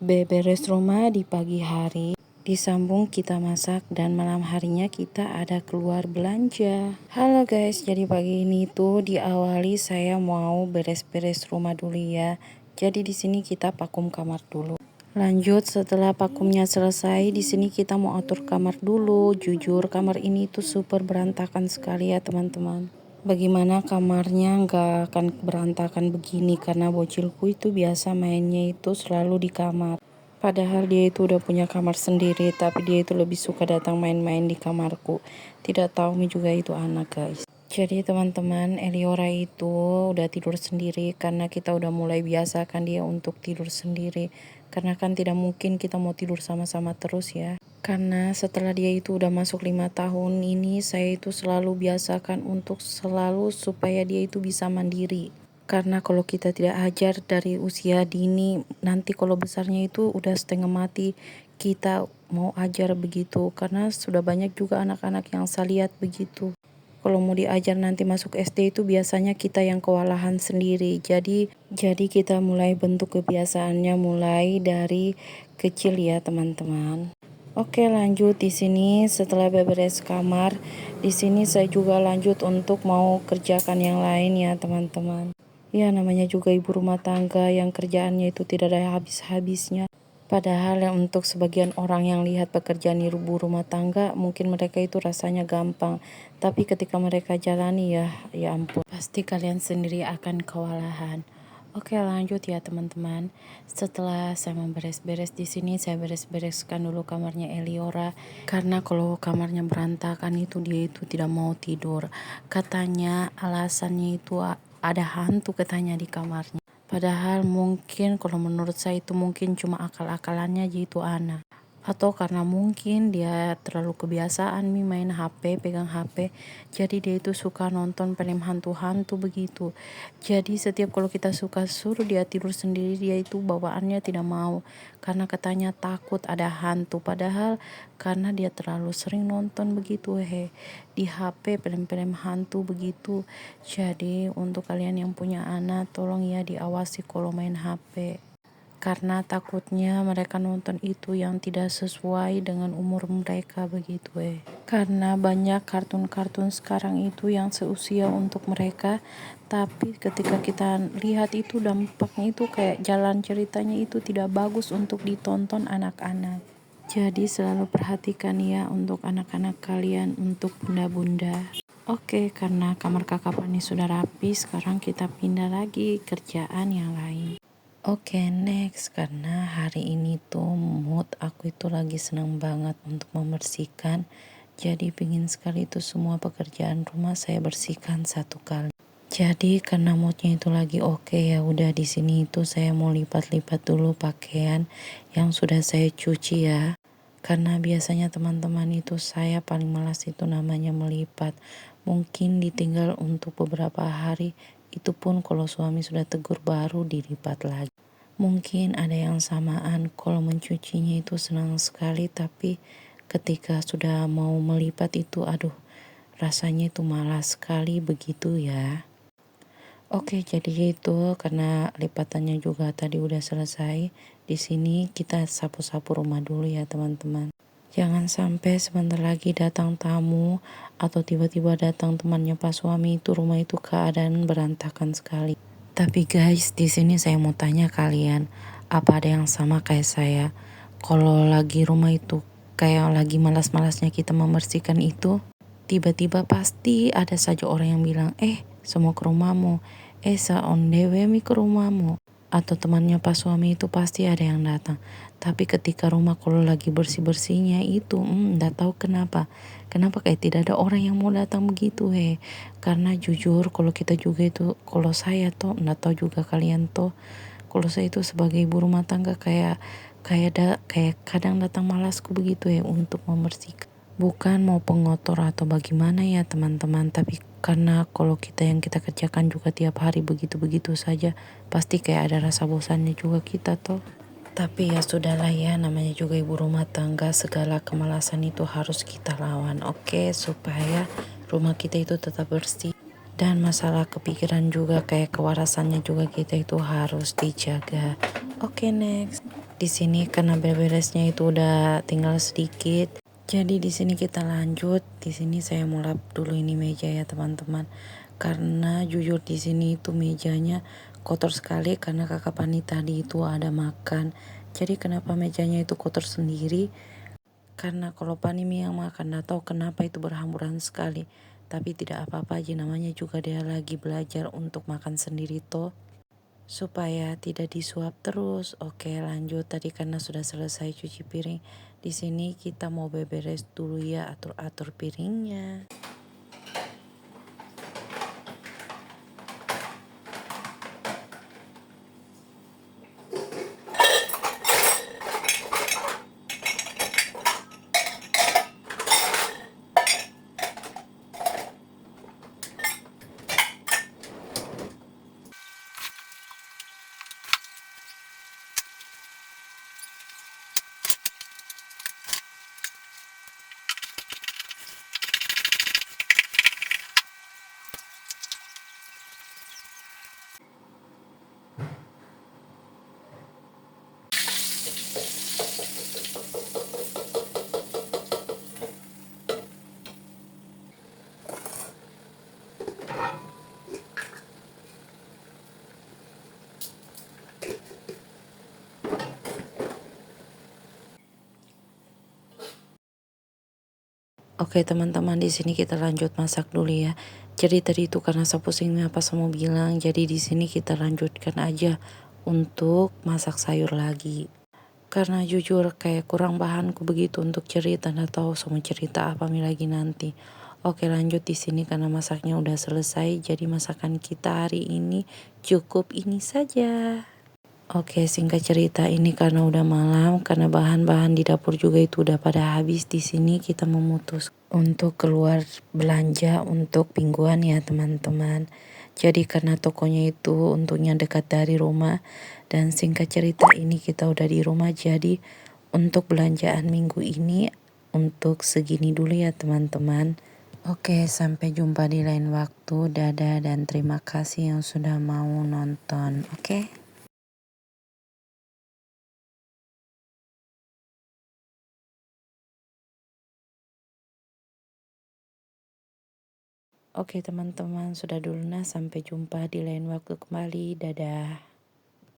Beberes rumah di pagi hari, disambung kita masak, dan malam harinya kita ada keluar belanja. Halo guys, jadi pagi ini tuh diawali saya mau beres-beres rumah dulu ya. Jadi di sini kita vakum kamar dulu. Lanjut setelah vakumnya selesai, di sini kita mau atur kamar dulu. Jujur kamar ini tuh super berantakan sekali ya teman-teman. Bagaimana kamarnya nggak akan berantakan begini, karena bocilku itu biasa mainnya itu selalu di kamar. Padahal dia itu udah punya kamar sendiri, tapi dia itu lebih suka datang main-main di kamarku. Tidak tahu juga itu anak guys. Jadi teman-teman, Eliora itu udah tidur sendiri karena kita udah mulai biasakan dia untuk tidur sendiri. Karena kan tidak mungkin kita mau tidur sama-sama terus ya. Karena setelah dia itu udah masuk 5 tahun ini, saya itu selalu biasakan untuk selalu supaya dia itu bisa mandiri. Karena kalau kita tidak ajar dari usia dini, nanti kalau besarnya itu udah setengah mati, kita mau ajar begitu. Karena sudah banyak juga anak-anak yang saya lihat begitu. Kalau mau diajar nanti masuk SD itu biasanya kita yang kewalahan sendiri. Jadi kita mulai bentuk kebiasaannya mulai dari kecil ya teman-teman. Oke, lanjut di sini setelah beberes kamar, di sini saya juga lanjut untuk mau kerjakan yang lain ya teman-teman. Ya namanya juga ibu rumah tangga yang kerjaannya itu tidak ada habis-habisnya. Padahal yang untuk sebagian orang yang lihat pekerjaan ibu rumah tangga mungkin mereka itu rasanya gampang. Tapi ketika mereka jalani ya ampun. Pasti kalian sendiri akan kewalahan. Oke lanjut ya teman-teman. Setelah saya memberes-beres di sini, saya beres-bereskan dulu kamarnya Eliora. Karena kalau kamarnya berantakan itu dia itu tidak mau tidur. Katanya alasannya itu ada hantu katanya di kamarnya. Padahal mungkin kalau menurut saya itu mungkin cuma akal-akalannya gitu anak. Atau karena mungkin dia terlalu kebiasaan main HP, pegang HP. Jadi dia itu suka nonton film hantu-hantu begitu. Jadi setiap kalau kita suka suruh dia tidur sendiri, dia itu bawaannya tidak mau. Karena katanya takut ada hantu. Padahal karena dia terlalu sering nonton begitu di HP film-film hantu begitu. Jadi untuk kalian yang punya anak, tolong ya diawasi kalau main HP. Karena takutnya mereka nonton itu yang tidak sesuai dengan umur mereka begitu Karena banyak kartun-kartun sekarang itu yang seusia untuk mereka, tapi ketika kita lihat itu dampaknya itu kayak jalan ceritanya itu tidak bagus untuk ditonton anak-anak. Jadi selalu perhatikan ya untuk anak-anak kalian, untuk bunda-bunda. Oke, karena kamar kakak Pani sudah rapi, sekarang kita pindah lagi kerjaan yang lain. Oke, next, karena hari ini tuh mood aku itu lagi senang banget untuk membersihkan. Jadi pingin sekali itu semua pekerjaan rumah saya bersihkan satu kali. Jadi karena moodnya itu lagi oke ya udah di sini itu saya mau lipat-lipat dulu pakaian yang sudah saya cuci ya. Karena biasanya teman-teman itu saya paling malas itu namanya melipat. Mungkin ditinggal untuk beberapa hari, itu pun kalau suami sudah tegur baru dilipat lagi. Mungkin ada yang samaan, kalau mencucinya itu senang sekali, tapi ketika sudah mau melipat itu aduh rasanya itu malas sekali begitu ya. Oke, jadi itu karena lipatannya juga tadi udah selesai. Di sini kita sapu-sapu rumah dulu ya teman-teman. Jangan sampai sebentar lagi datang tamu atau tiba-tiba datang temannya pas suami itu rumah itu keadaan berantakan sekali. Tapi guys, di sini saya mau tanya kalian, apa ada yang sama kayak saya? Kalau lagi rumah itu kayak lagi malas-malasnya kita membersihkan itu, tiba-tiba pasti ada saja orang yang bilang, semua ke rumahmu, on the way ke rumahmu. Atau temannya pas suami itu pasti ada yang datang. Tapi ketika rumah kalau lagi bersih-bersihnya itu, nggak tahu kenapa. Kenapa kayak tidak ada orang yang mau datang begitu Karena jujur kalau kita juga itu, kalau saya tuh, nggak tahu juga kalian tuh, kalau saya itu sebagai ibu rumah tangga kayak kadang datang malasku begitu untuk membersihkan. Bukan mau pengotor atau bagaimana ya teman-teman, tapi karena kalau kita yang kita kerjakan juga tiap hari begitu-begitu saja, pasti kayak ada rasa bosannya juga kita tuh. Tapi ya sudahlah ya, namanya juga ibu rumah tangga, segala kemalasan itu harus kita lawan, oke, supaya rumah kita itu tetap bersih. Dan masalah kepikiran juga kayak kewarasannya juga kita itu harus dijaga. Oke, next. Di sini karena beresnya itu udah tinggal sedikit. Jadi di sini kita lanjut. Di sini saya mau lap dulu ini meja ya teman-teman. Karena jujur di sini itu mejanya kotor sekali karena kakak Pani tadi itu ada makan. Jadi kenapa mejanya itu kotor sendiri? Karena kalau Pani yang makan, nggak tahu kenapa itu berhamburan sekali. Tapi tidak apa-apa aja, namanya juga dia lagi belajar untuk makan sendiri toh. Supaya tidak disuap terus. Oke, lanjut. Tadi karena sudah selesai cuci piring, di sini kita mau beberes dulu ya, atur-atur piringnya. Oke teman-teman, di sini kita lanjut masak dulu ya. Jadi tadi itu karena saya pusing apa semua bilang, jadi di sini kita lanjutkan aja untuk masak sayur lagi. Karena jujur kayak kurang bahanku begitu untuk cerita, nggak tahu semua cerita apa lagi nanti. Oke lanjut di sini karena masaknya udah selesai, jadi masakan kita hari ini cukup ini saja. Oke, singkat cerita ini karena udah malam, karena bahan-bahan di dapur juga itu udah pada habis. Di sini kita memutus untuk keluar belanja untuk mingguan ya teman-teman. Jadi karena tokonya itu untuknya dekat dari rumah, dan singkat cerita ini kita udah di rumah, jadi untuk belanjaan minggu ini untuk segini dulu ya teman-teman. Oke, sampai jumpa di lain waktu. Dadah dan terima kasih yang sudah mau nonton. Oke. Oke teman-teman, sudah dulu nah, sampai jumpa di lain waktu kembali. Dadah.